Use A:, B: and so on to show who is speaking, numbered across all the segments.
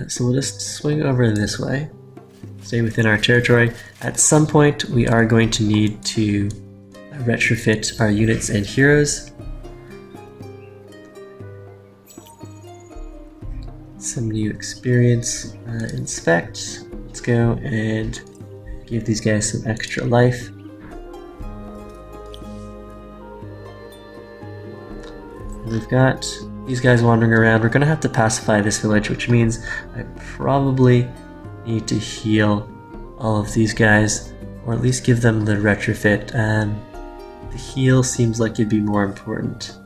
A: So we'll just swing over this way, stay within our territory. At some point, we are going to need to retrofit our units and heroes. Some new experience. Inspect. Let's go and give these guys some extra life. And we've got these guys wandering around. We're going to have to pacify this village, which means I probably need to heal all of these guys, or at least give them the retrofit. The heal seems like it'd be more important.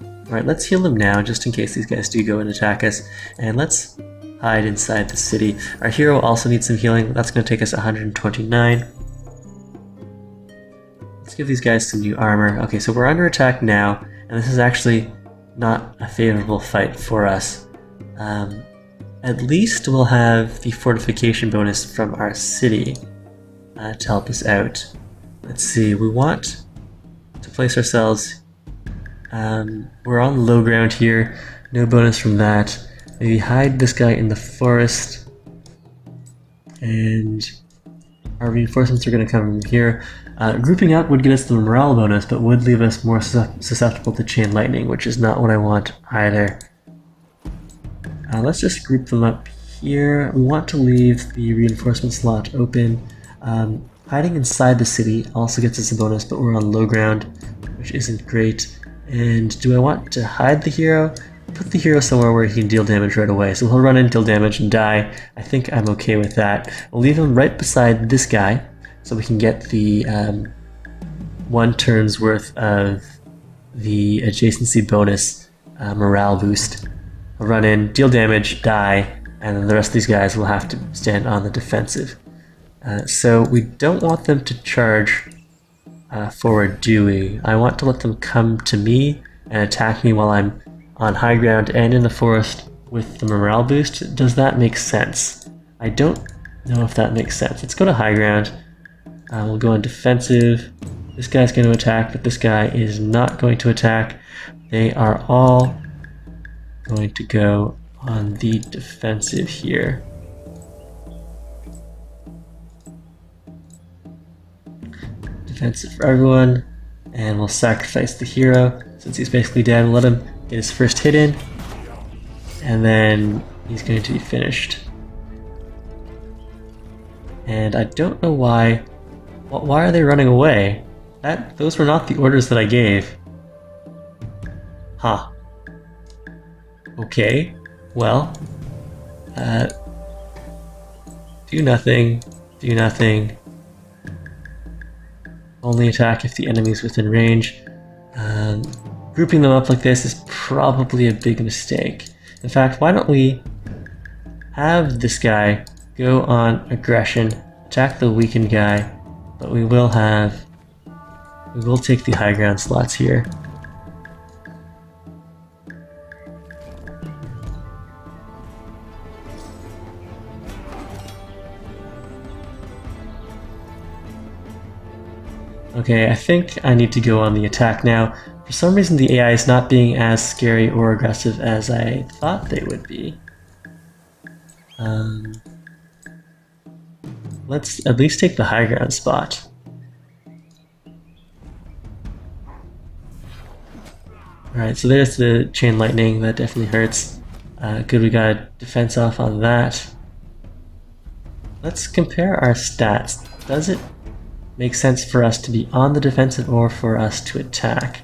A: Alright, let's heal them now, just in case these guys do go and attack us. And let's hide inside the city. Our hero also needs some healing. That's going to take us 129. Let's give these guys some new armor. Okay, so we're under attack now, and this is actually not a favorable fight for us. At least we'll have the fortification bonus from our city to help us out. Let's see, we want to place ourselves. We're on low ground here, no bonus from that. Maybe hide this guy in the forest, and our reinforcements are going to come from here. Grouping up would get us the morale bonus, but would leave us more susceptible to chain lightning, which is not what I want either. Let's just group them up here. We want to leave the reinforcement slot open. Hiding inside the city also gets us a bonus, but we're on low ground, which isn't great. And do I want to hide the hero? Put the hero somewhere where he can deal damage right away. So he'll run in, deal damage, and die. I think I'm okay with that. We'll leave him right beside this guy, so we can get the 1 turn's worth of the adjacency bonus morale boost. He'll run in, deal damage, die, and then the rest of these guys will have to stand on the defensive. So we don't want them to charge forward, do we? I want to let them come to me and attack me while I'm on high ground and in the forest with the morale boost. Does that make sense? I don't know if that makes sense. Let's go to high ground. We'll go on defensive. This guy's going to attack, but this guy is not going to attack. They are all going to go on the defensive here. Defensive for everyone, and we'll sacrifice the hero since he's basically dead. We'll let him get his first hit in, and then he's going to be finished. And I don't know why are they running away? Those were not the orders that I gave. Huh. Okay, well, do nothing, do nothing. Only attack if the enemy's within range. Grouping them up like this is probably a big mistake. In fact, why don't we have this guy go on aggression, attack the weakened guy, but we will take the high ground slots here. Okay, I think I need to go on the attack now. For some reason the AI is not being as scary or aggressive as I thought they would be. Let's at least take the high ground spot. Alright, so there's the chain lightning, that definitely hurts. Good, we got a defense off on that. Let's compare our stats. Does it make sense for us to be on the defensive or for us to attack?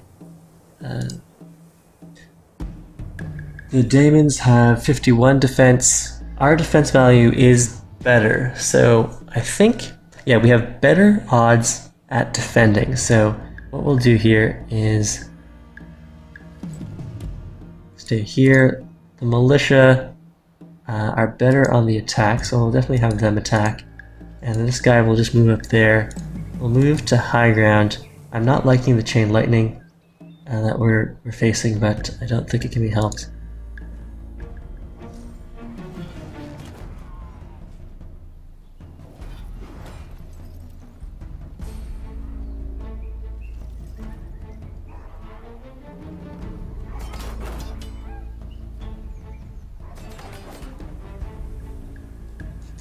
A: The Daemons have 51 defense. Our defense value is better, so I think, yeah, we have better odds at defending. So what we'll do here is stay here. The militia are better on the attack, so we'll definitely have them attack. And then this guy will just move up there. We'll move to high ground. I'm not liking the chain lightning that we're facing, but I don't think it can be helped.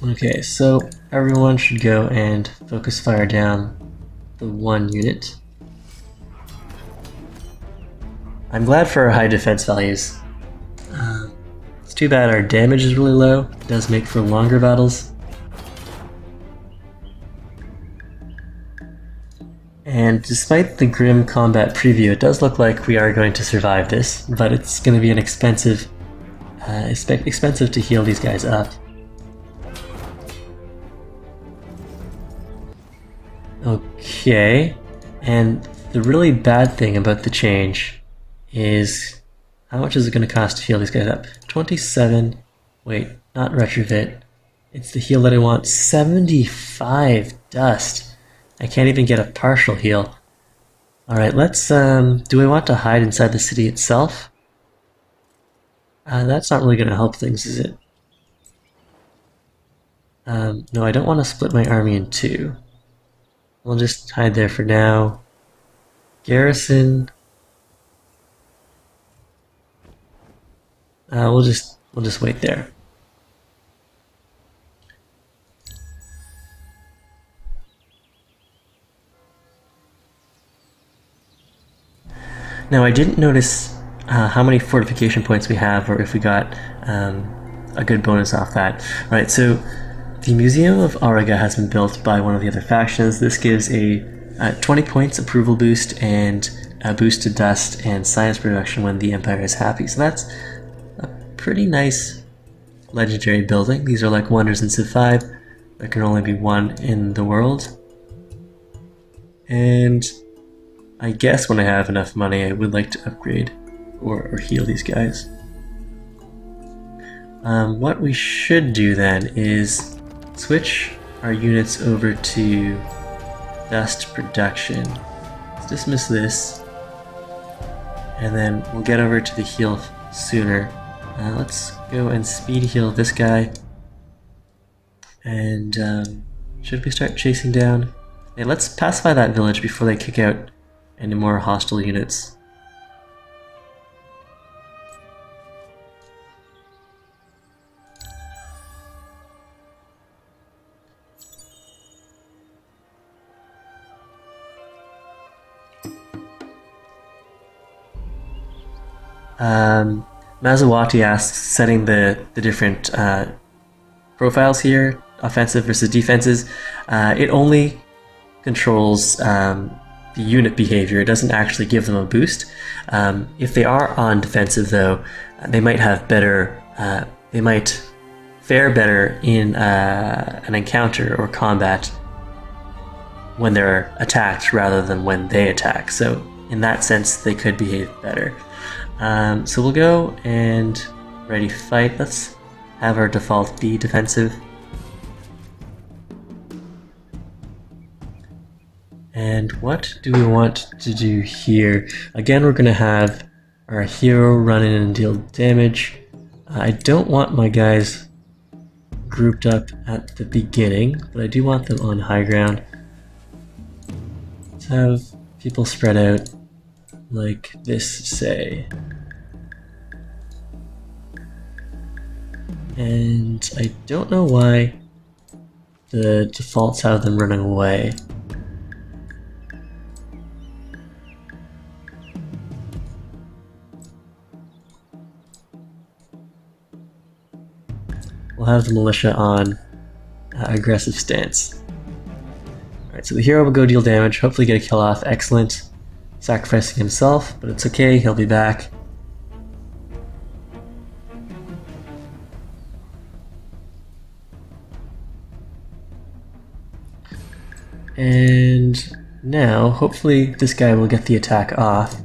A: Okay, so everyone should go and focus fire down the one unit. I'm glad for our high defense values. It's too bad our damage is really low. It does make for longer battles. And despite the grim combat preview, it does look like we are going to survive this, but it's going to be an expensive to heal these guys up. Okay, and the really bad thing about the change is how much is it going to cost to heal these guys up? 27, wait, not retrofit. It's the heal that I want, 75 dust. I can't even get a partial heal. Alright, let's, do I want to hide inside the city itself? That's not really going to help things, is it? No, I don't want to split my army in two. We'll just hide there for now. Garrison. We'll just wait there. Now I didn't notice how many fortification points we have, or if we got a good bonus off that. Right, so the Museum of Auriga has been built by one of the other factions. This gives a 20 points approval boost and a boost to dust and science production when the Empire is happy. So that's a pretty nice legendary building. These are like wonders in Civ 5. There can only be one in the world. And I guess when I have enough money, I would like to upgrade or heal these guys. What we should do then is switch our units over to dust production. Let's dismiss this, and then we'll get over to the heal sooner. Let's go and speed heal this guy. And should we start chasing down? Hey, let's pacify that village before they kick out any more hostile units. Mazawati asks, setting the different profiles here, offensive versus defenses, it only controls the unit behavior. It doesn't actually give them a boost. If they are on defensive though, they might have better, they might fare better in an encounter or combat when they're attacked rather than when they attack. So in that sense, they could behave better. So we'll go and ready fight. Let's have our default be defensive. And what do we want to do here? Again, we're going to have our hero run in and deal damage. I don't want my guys grouped up at the beginning, but I do want them on high ground. Let's have people spread out like this, say. And I don't know why the defaults have them running away. We'll have the militia on aggressive stance. Alright, so the hero will go deal damage, hopefully get a kill off. Excellent. Sacrificing himself, but it's okay, he'll be back. And now, hopefully this guy will get the attack off,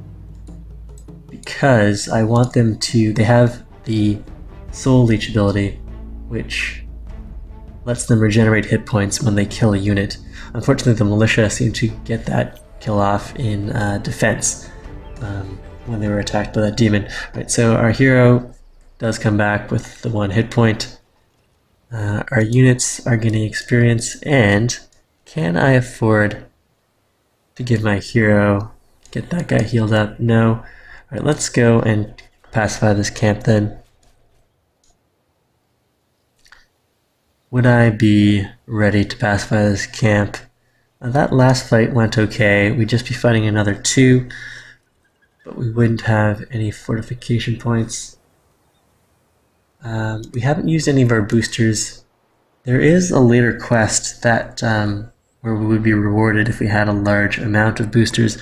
A: because I want them to, they have the soul leech ability, which lets them regenerate hit points when they kill a unit. Unfortunately, the militia seem to get that kill off in defense when they were attacked by that demon. Right, so our hero does come back with the 1 hit point. Our units are gaining experience, and can I afford to give my hero, get that guy healed up? No. Alright, let's go and pacify this camp then. would I be ready to pacify this camp? That last fight went okay. We'd just be fighting another 2, but we wouldn't have any fortification points. We haven't used any of our boosters. There is a later quest that where we would be rewarded if we had a large amount of boosters.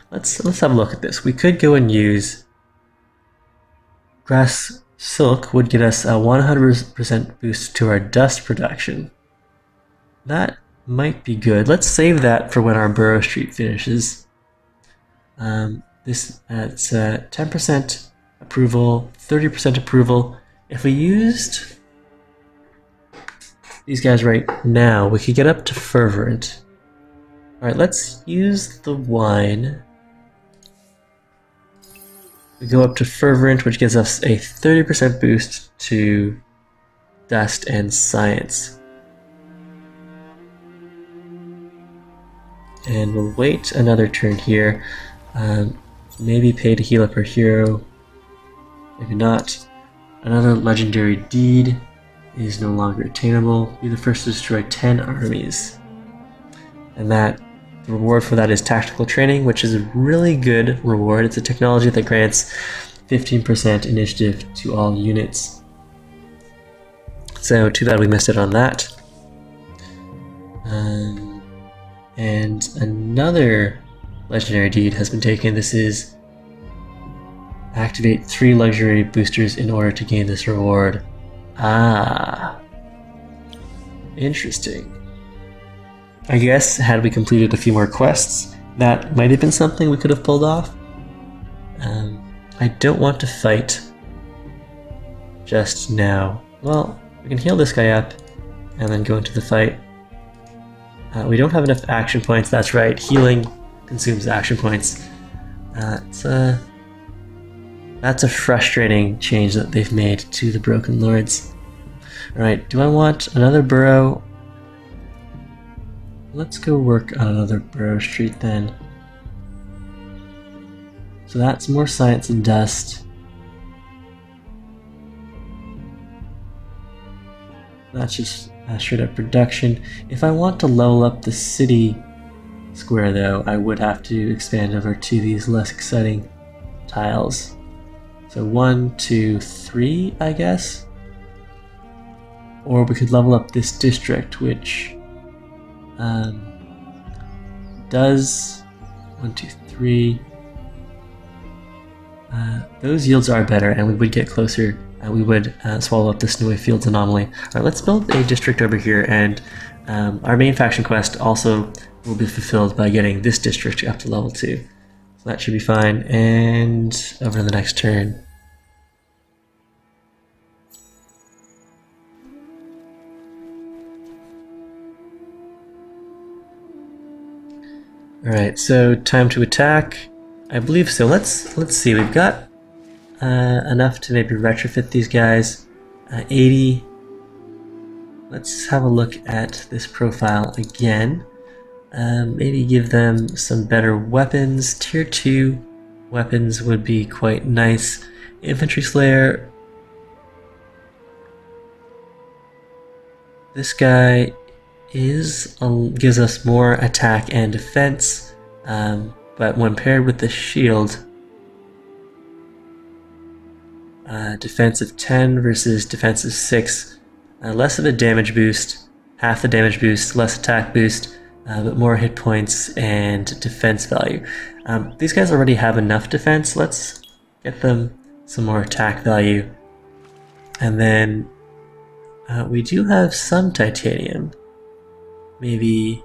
A: Let's have a look at this. We could go and use grass silk would get us a 100% boost to our dust production. That might be good. Let's save that for when our Burrow Street finishes. It's 10% approval, 30% approval. If we used these guys right now, we could get up to fervent. Alright, let's use the wine. We go up to fervent, which gives us a 30% boost to dust and science. And we'll wait another turn here. Maybe pay to heal up our hero. Maybe not. Another legendary deed is no longer attainable. Be the first to destroy 10 armies. And the reward for that is tactical training, which is a really good reward. It's a technology that grants 15% initiative to all units. So too bad we missed it on that. And another legendary deed has been taken. This is activate 3 luxury boosters in order to gain this reward. Ah, interesting. I guess had we completed a few more quests, that might have been something we could have pulled off. I don't want to fight just now. Well, we can heal this guy up and then go into the fight. We don't have enough action points, that's right. Healing consumes action points. That's a frustrating change that they've made to the Broken Lords. Alright, do I want another burrow? Let's go work on another Burrow Street then. So that's more science and dust. That's just straight up production. If I want to level up the city square though, I would have to expand over to these less exciting tiles. So 1, 2, 3, I guess. Or we could level up this district, which does 1, 2, 3. Those yields are better, and we would get closer. We would swallow up the snowy fields anomaly. Alright, let's build a district over here, and our main faction quest also will be fulfilled by getting this district up to level 2. So that should be fine, and over to the next turn. Alright, so time to attack. I believe so. Let's see. We've got enough to maybe retrofit these guys. 80. Let's have a look at this profile again. Maybe give them some better weapons. Tier 2 weapons would be quite nice. Infantry Slayer. This guy gives us more attack and defense, but when paired with the shield, defensive 10 versus defensive 6, less of a damage boost, half the damage boost, less attack boost, but more hit points and defense value. These guys already have enough defense. Let's get them some more attack value. And then we do have some titanium. Maybe,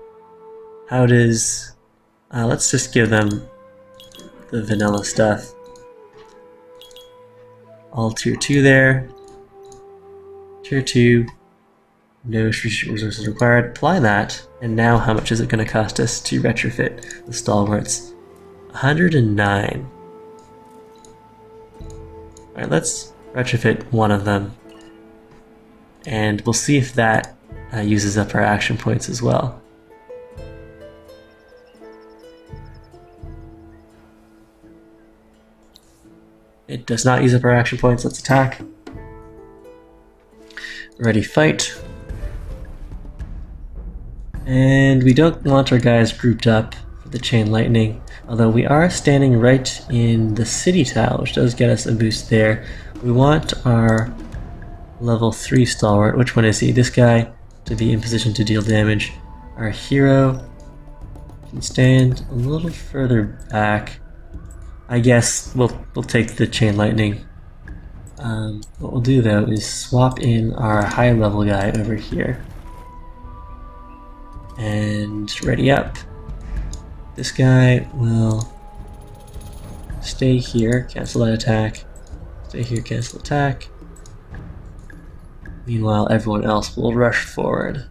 A: how does, let's just give them the vanilla stuff. All tier 2 there. Tier 2, no strategic resources required. Apply that, and now how much is it going to cost us to retrofit the stalwarts? 109. Alright, let's retrofit one of them. And we'll see if that uses up our action points as well. It does not use up our action points. Let's attack. Ready, fight. And we don't want our guys grouped up for the chain lightning, although we are standing right in the city tile, which does get us a boost there. We want our level 3 stalwart, which one is he? This guy, to be in position to deal damage. Our hero can stand a little further back. I guess we'll take the chain lightning. What we'll do though is swap in our high level guy over here. And ready up. This guy will stay here, cancel that attack. Stay here, cancel attack. Meanwhile, everyone else will rush forward.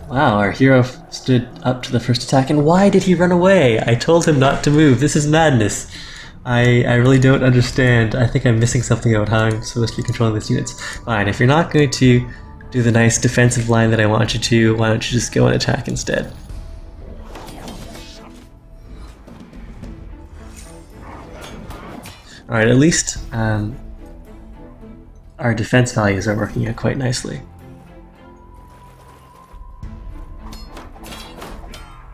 A: Wow, our hero stood up to the first attack, and why did he run away? I told him not to move. This is madness. I really don't understand. I think I'm missing something about how I'm supposed to be controlling these units. Fine, if you're not going to do the nice defensive line that I want you to, why don't you just go and attack instead? Alright, at least our defense values are working out quite nicely.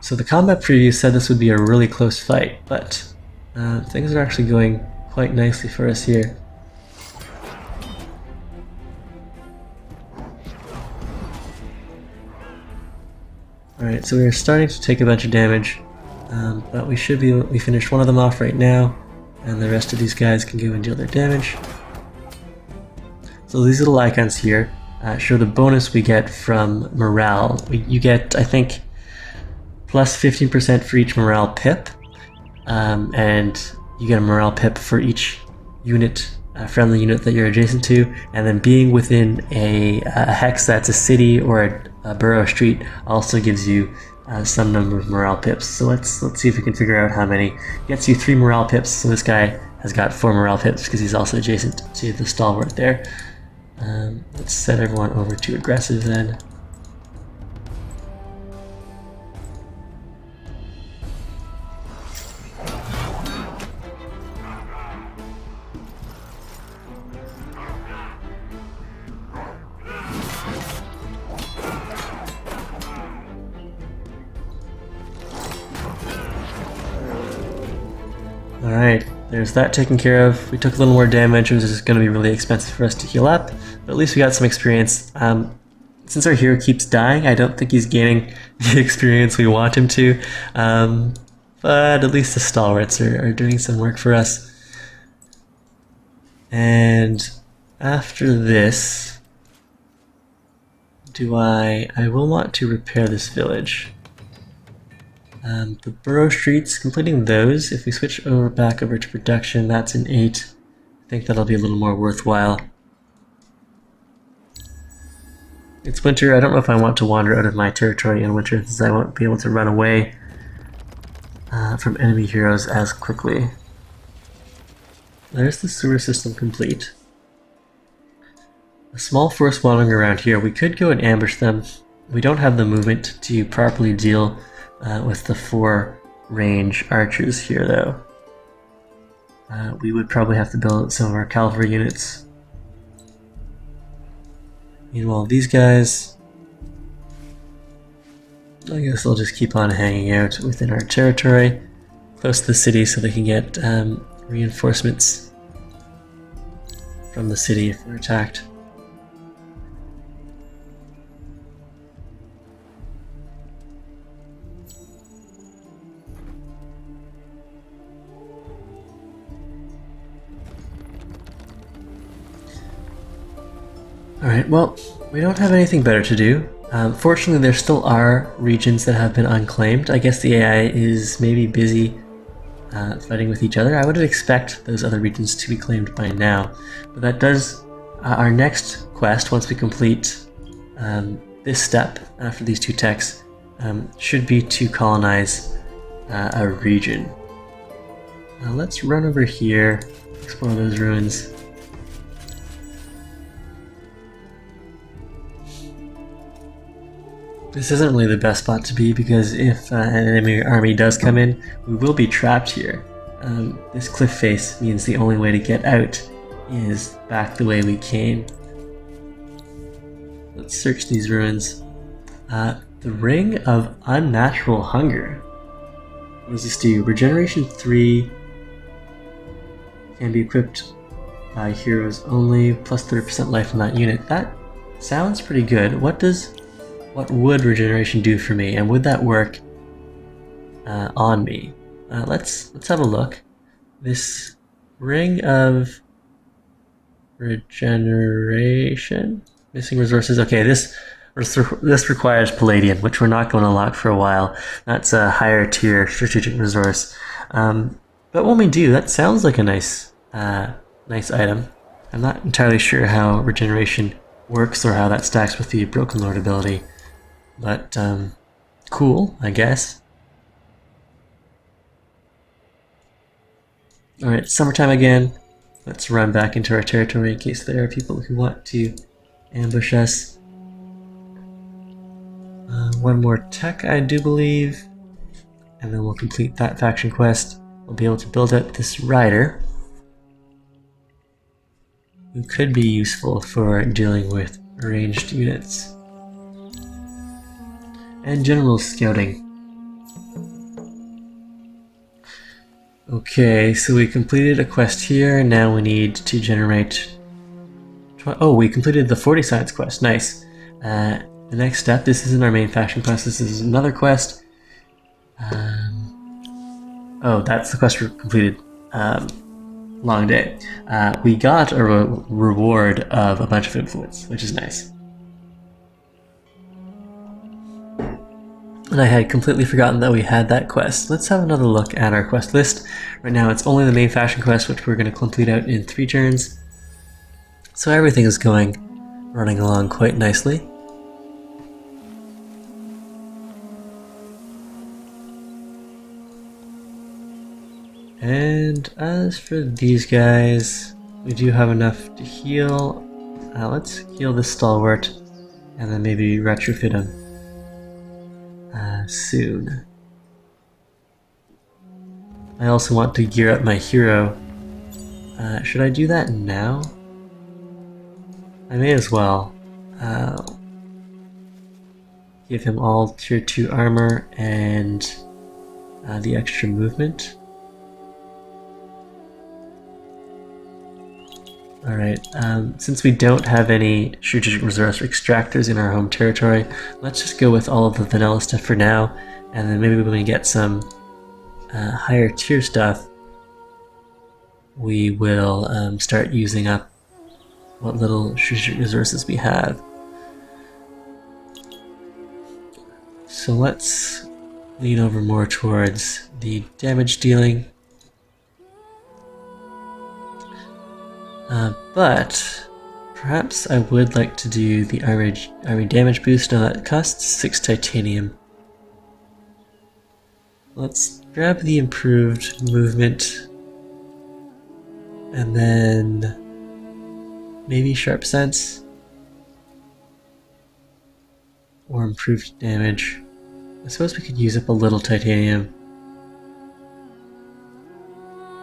A: So the combat preview said this would be a really close fight, but things are actually going quite nicely for us here. Alright, so we're starting to take a bunch of damage, but we finished one of them off right now, and the rest of these guys can go and deal their damage. So these little icons here show the bonus we get from morale. You get, I think, plus 15% for each morale pip, and you get a morale pip for each unit, friendly unit that you're adjacent to, and then being within a hex that's a city or a borough street also gives you some number of morale pips. So let's see if we can figure out how many. Gets you 3 morale pips, so this guy has got 4 morale pips because he's also adjacent to the stalwart there. Let's set everyone over to aggressive then. Alright, there's that taken care of. We took a little more damage, it was just going to be really expensive for us to heal up, but at least we got some experience. Since our hero keeps dying, I don't think he's gaining the experience we want him to, but at least the stalwarts are doing some work for us. And after this, I will want to repair this village. The borough streets, completing those, if we switch back over to production, that's an 8. I think that'll be a little more worthwhile. It's winter, I don't know if I want to wander out of my territory in winter, since I won't be able to run away from enemy heroes as quickly. There's the sewer system complete. A small force wandering around here, we could go and ambush them. We don't have the movement to properly deal with the 4 range archers here though. We would probably have to build some of our cavalry units. Meanwhile, these guys, I guess they'll just keep on hanging out within our territory, close to the city so they can get reinforcements from the city if we're attacked. Alright, well, we don't have anything better to do. Fortunately, there still are regions that have been unclaimed. I guess the AI is maybe busy fighting with each other. I would expect those other regions to be claimed by now. But that does... our next quest, once we complete this step after these 2 techs, should be to colonize a region. Let's run over here, explore those ruins. This isn't really the best spot to be because if an enemy army does come in, we will be trapped here. this cliff face means the only way to get out is back the way we came. Let's search these ruins. The Ring of Unnatural Hunger. What does this do? Regeneration 3 can be equipped by heroes only, plus 30% life on that unit. That sounds pretty good. What would regeneration do for me, and would that work on me? Let's have a look. This Ring of Regeneration, missing resources. Okay, this requires Palladium, which we're not going to lock for a while. That's a higher tier strategic resource. But when we do, that sounds like a nice item. I'm not entirely sure how regeneration works or how that stacks with the Broken Lord ability, but cool, I guess. Alright, summertime again. Let's run back into our territory in case there are people who want to ambush us. One more tech, I do believe, and then we'll complete that faction quest. We'll be able to build up this rider, who could be useful for dealing with ranged units. And general scouting. Okay, so we completed a quest here, now we need to generate... Oh, we completed the 40 science quest, nice. The next step, this isn't our main faction quest, this is another quest. Oh, that's the quest we completed. Long day. We got a reward of a bunch of influence, which is nice. And I had completely forgotten that we had that quest. Let's have another look at our quest list. Right now it's only the main faction quest, which we're going to complete out in 3 turns. So everything is running along quite nicely. And as for these guys, we do have enough to heal. Let's heal this stalwart, and then maybe retrofit him soon. I also want to gear up my hero. Should I do that now? I may as well. Give him all tier 2 armor and the extra movement. Alright, since we don't have any strategic resource extractors in our home territory, let's just go with all of the vanilla stuff for now, and then maybe when we get some higher tier stuff, we will start using up what little strategic resources we have. So let's lean over more towards the damage dealing. But perhaps I would like to do the army damage boost. Now that costs 6 titanium. Let's grab the improved movement, and then maybe sharp sense or improved damage. I suppose we could use up a little titanium.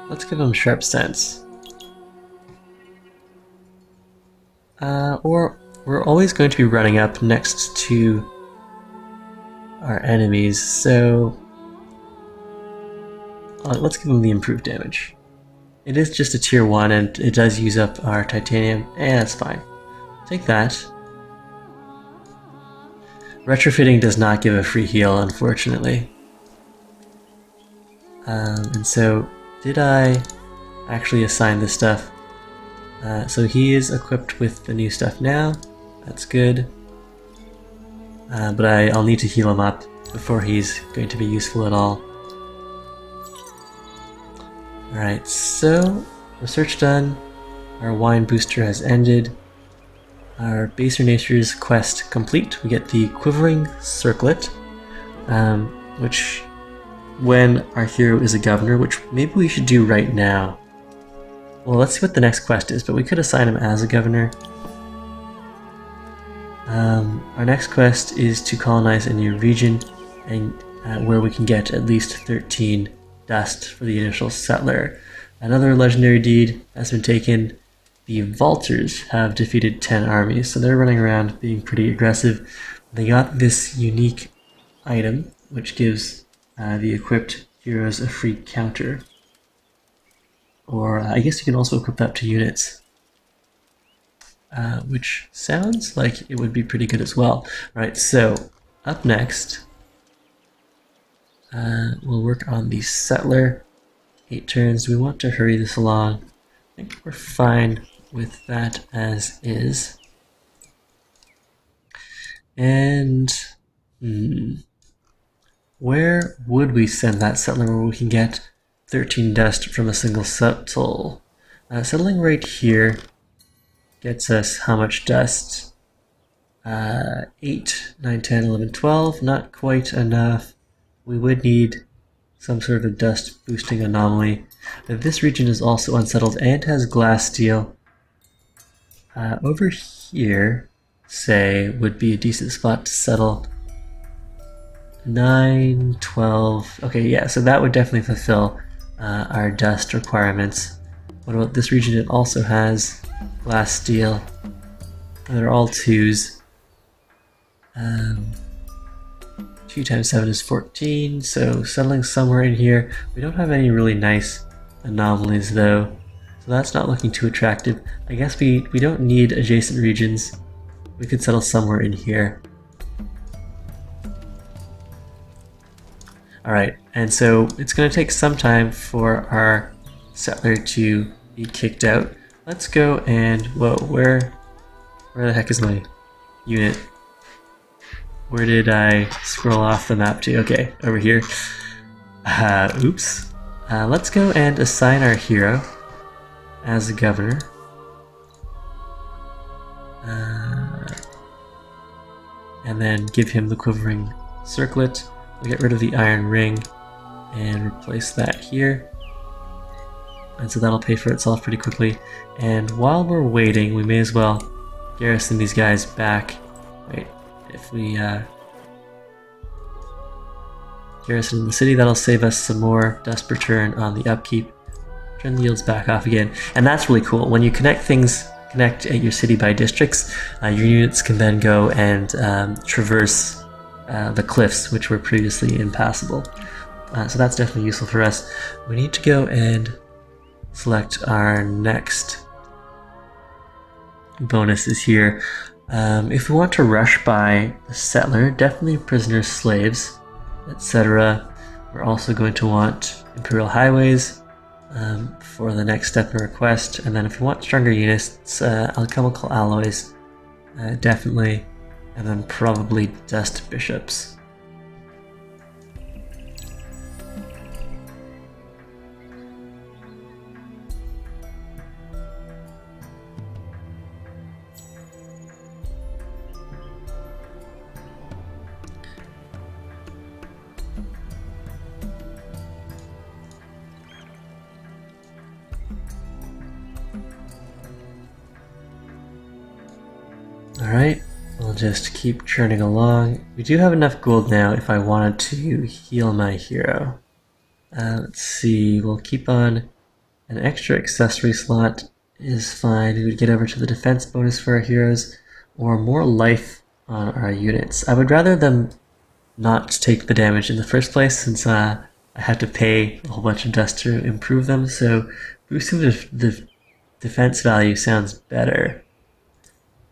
A: Let's give him sharp sense. Or we're always going to be running up next to our enemies, so let's give them the improved damage. It is just a tier 1 and it does use up our titanium, and that's fine. Take that. Retrofitting does not give a free heal, unfortunately. And so, did I actually assign this stuff? So he is equipped with the new stuff now, that's good. But I'll need to heal him up before he's going to be useful at all. Alright, so research done, our wine booster has ended, our Baser Nature's quest complete. We get the Quivering Circlet, which when our hero is a governor, which maybe we should do right now. Well, let's see what the next quest is, but we could assign him as a governor. Our next quest is to colonize a new region, and where we can get at least 13 dust for the initial settler. Another legendary deed has been taken. The Vaulters have defeated 10 armies, so they're running around being pretty aggressive. They got this unique item, which gives the equipped heroes a free counter. Or I guess you can also equip that to units, which sounds like it would be pretty good as well. Right, so up next, we'll work on the settler. 8 turns. We want to hurry this along. I think we're fine with that as is. And where would we send that settler where we can get 13 dust from a single settle? Settling right here gets us how much dust? 8, 9, 10, 11, 12. Not quite enough. We would need some sort of a dust boosting anomaly. But this region is also unsettled and has glass steel. Over here, say, would be a decent spot to settle. 9, 12. Okay, yeah, so that would definitely fulfill our dust requirements. What about this region? It also has glass steel. They're all 2s. 2 times 7 is 14, so settling somewhere in here. We don't have any really nice anomalies though, so that's not looking too attractive. I guess we don't need adjacent regions. We could settle somewhere in here. Alright, and so it's going to take some time for our settler to be kicked out. Let's go and, whoa, where the heck is my unit? Where did I scroll off the map to? Okay, over here. Oops. Let's go and assign our hero as a governor. And then give him the quivering circlet. We'll get rid of the iron ring and replace that here. And so that'll pay for itself pretty quickly. And while we're waiting, we may as well garrison these guys back. Right. If we garrison in the city, that'll save us some more dust per turn on the upkeep. Turn the yields back off again. And that's really cool. When you connect your city by districts, your units can then go and traverse the cliffs, which were previously impassable. So that's definitely useful for us. We need to go and select our next bonuses here. If we want to rush by the settler, definitely prisoners, slaves, etc. We're also going to want imperial highways for the next step in request, and then if we want stronger units, alchemical alloys, definitely, and then probably dust bishops. Alright, we'll just keep churning along. We do have enough gold now if I wanted to heal my hero. Let's see, we'll keep on. An extra accessory slot is fine. We would get over to the defense bonus for our heroes, or more life on our units. I would rather them not take the damage in the first place, since I had to pay a whole bunch of dust to improve them, so boosting the defense value sounds better.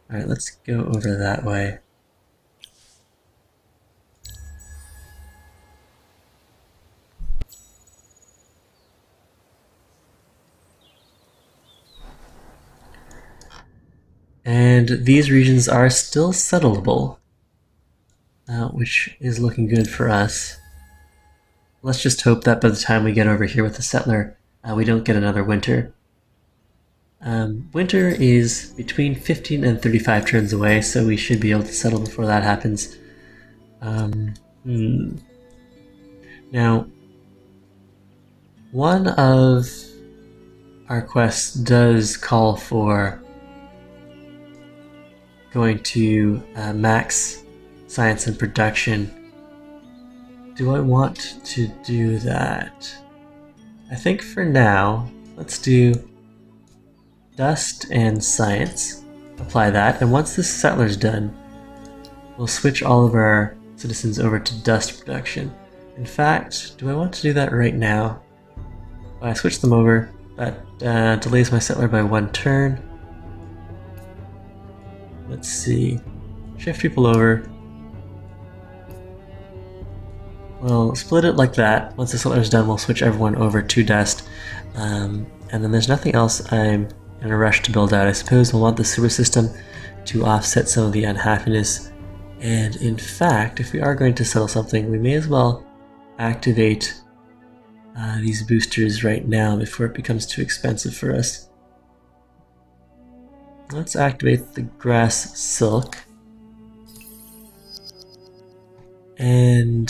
A: Alright, let's go over that way. And these regions are still settlable, which is looking good for us. Let's just hope that by the time we get over here with the settler, we don't get another winter. Winter is between 15 and 35 turns away, so we should be able to settle before that happens. Now, one of our quests does call for going to max science and production. Do I want to do that? I think for now, let's do dust and science. Apply that, and once this settler's done, we'll switch all of our citizens over to dust production. In fact, do I want to do that right now? If I switch them over, that delays my settler by 1 turn. Let's see. Shift people over. We'll split it like that. Once the settler's done, we'll switch everyone over to dust. And then there's nothing else I'm in a rush to build out. I suppose we'll want the sewer system to offset some of the unhappiness. And in fact, if we are going to settle something, we may as well activate these boosters right now before it becomes too expensive for us. Let's activate the grass silk. And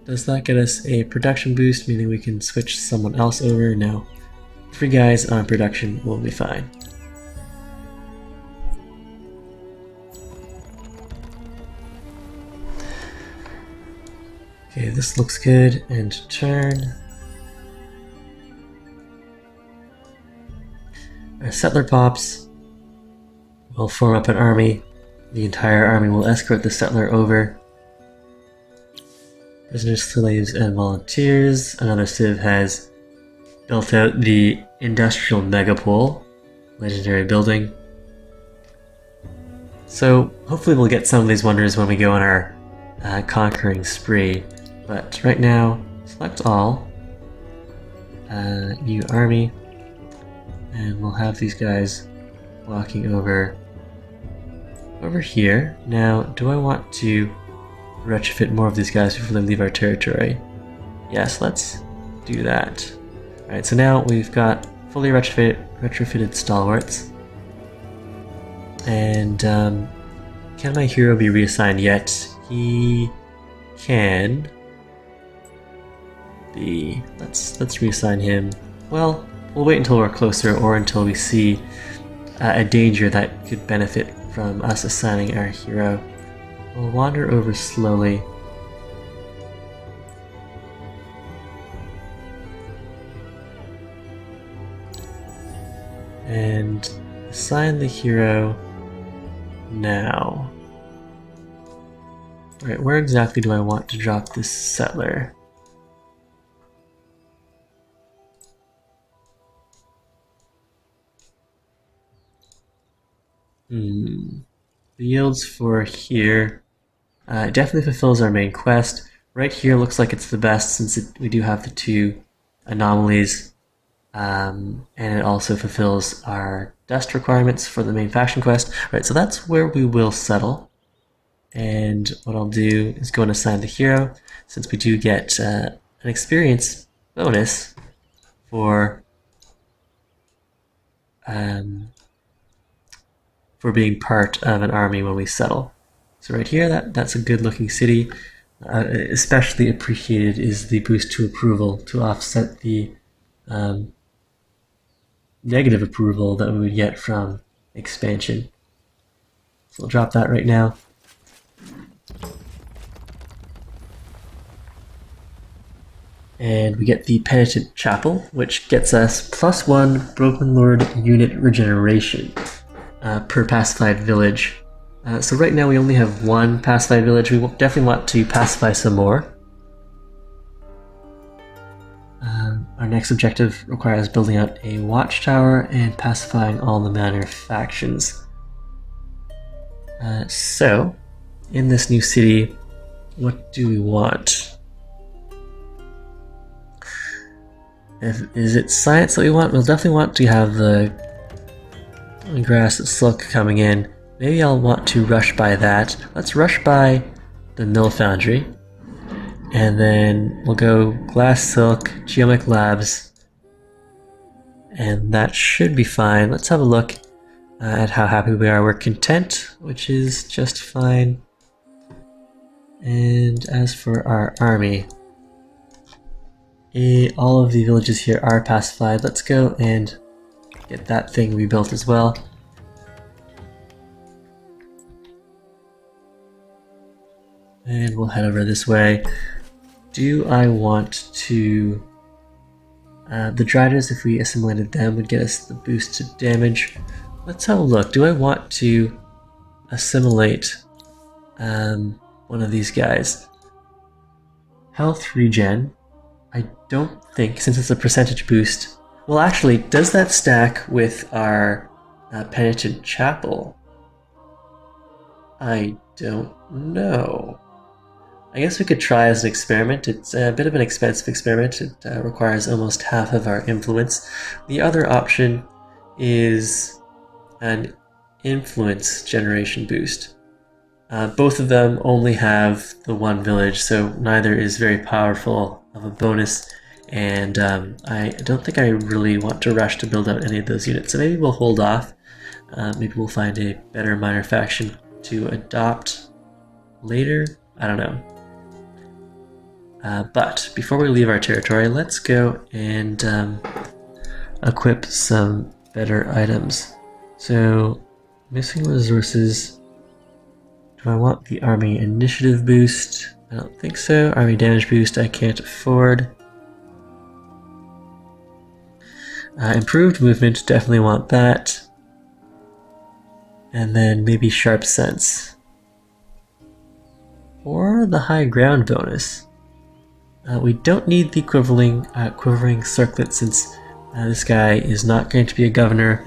A: does that get us a production boost, meaning we can switch someone else over? No. 3 guys on production will be fine. Okay, this looks good. End turn. Our settler pops. We'll form up an army. The entire army will escort the settler over. Prisoners, slaves, and volunteers. Another civ has built out the industrial megapole, legendary building. So hopefully we'll get some of these wonders when we go on our conquering spree. But right now, select all, new army, and we'll have these guys walking over here. Now, do I want to retrofit more of these guys before they leave our territory? Yes, let's do that. Alright, so now we've got fully retrofitted stalwarts. And can my hero be reassigned yet? He can be. Let's reassign him. Well, we'll wait until we're closer or until we see a danger that could benefit from us assigning our hero. We'll wander over slowly. And assign the hero now. Alright, where exactly do I want to drop this settler? The yields for here definitely fulfills our main quest. Right here looks like it's the best since we do have the 2 anomalies. And it also fulfills our dust requirements for the main faction quest. Right, so that's where we will settle. And what I'll do is go and assign the hero, since we do get an experience bonus for being part of an army when we settle. So right here, that's a good looking city. Especially appreciated is the boost to approval to offset the negative approval that we would get from expansion. So we'll drop that right now. And we get the Penitent Chapel, which gets us +1 Broken Lord unit regeneration per pacified village. So right now we only have 1 pacified village. We definitely want to pacify some more. Our next objective requires building out a watchtower and pacifying all the manor factions. So, in this new city, what do we want? Is it science that we want? We'll definitely want to have the grass silk coming in. Maybe I'll want to rush by that. Let's rush by the mill foundry. And then we'll go glass silk, geomic labs. And that should be fine. Let's have a look at how happy we are. We're content, which is just fine. And as for our army, all of the villages here are pacified. Let's go and get that thing rebuilt as well. And we'll head over this way. Do I want to The Driders, if we assimilated them, would get us the boost to damage. Let's have a look. Do I want to assimilate one of these guys? Health regen. I don't think, since it's a percentage boost. Well, actually, does that stack with our Penitent Chapel? I don't know. I guess we could try as an experiment. It's a bit of an expensive experiment. It requires almost half of our influence. The other option is an influence generation boost. Both of them only have the one village, so neither is very powerful of a bonus, and I don't think I really want to rush to build out any of those units, so maybe we'll hold off. Maybe we'll find a better minor faction to adopt later. I don't know. But before we leave our territory, let's go and equip some better items. So, missing resources. Do I want the army initiative boost? I don't think so. Army damage boost I can't afford. Improved movement, definitely want that. And then maybe sharp sense. Or the high ground bonus. We don't need the quivering circlet since this guy is not going to be a governor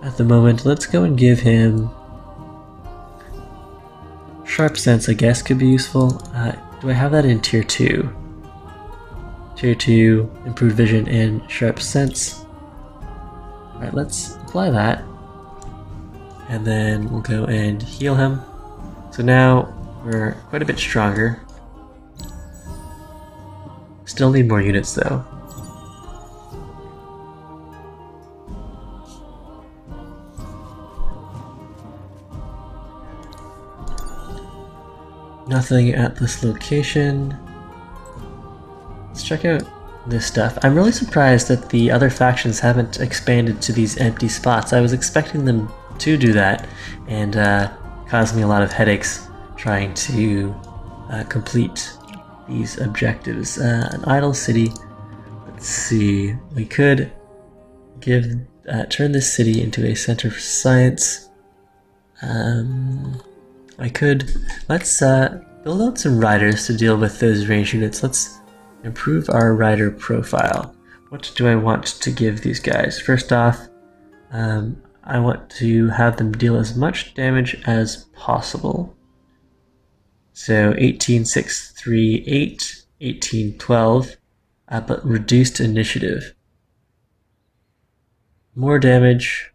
A: at the moment. Let's go and give him sharp sense, I guess, could be useful. Do I have that in tier 2? Tier 2, improved vision and sharp sense. Alright, let's apply that. And then we'll go and heal him. So now we're quite a bit stronger. Still need more units though. Nothing at this location. Let's check out this stuff. I'm really surprised that the other factions haven't expanded to these empty spots. I was expecting them to do that, and caused me a lot of headaches trying to complete these objectives. An idle city. Let's see. We could turn this city into a center for science. I could. Let's build out some riders to deal with those range units. Let's improve our rider profile. What do I want to give these guys? First off, I want to have them deal as much damage as possible. So 18,638, 1812, but reduced initiative. More damage.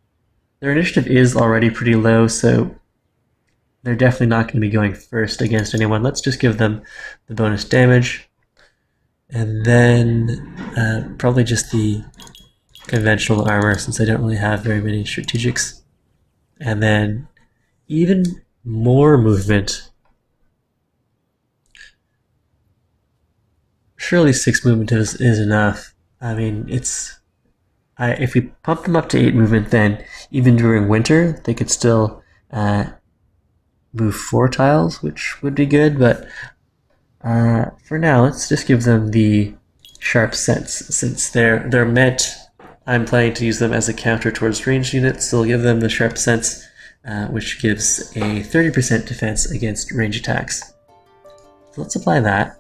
A: Their initiative is already pretty low, so they're definitely not going to be going first against anyone. Let's just give them the bonus damage. And then probably just the conventional armor, since I don't really have very many strategics. And then even more movement. Surely 6 movement is enough. I mean, if we pump them up to 8 movement, then even during winter, they could still move 4 tiles, which would be good, but for now, let's just give them the sharp sense, since they're meant. I'm planning to use them as a counter towards ranged units, so we'll give them the sharp sense, which gives a 30% defense against range attacks. So let's apply that.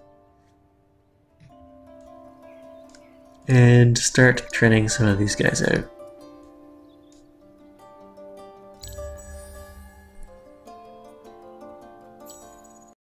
A: And start training some of these guys out.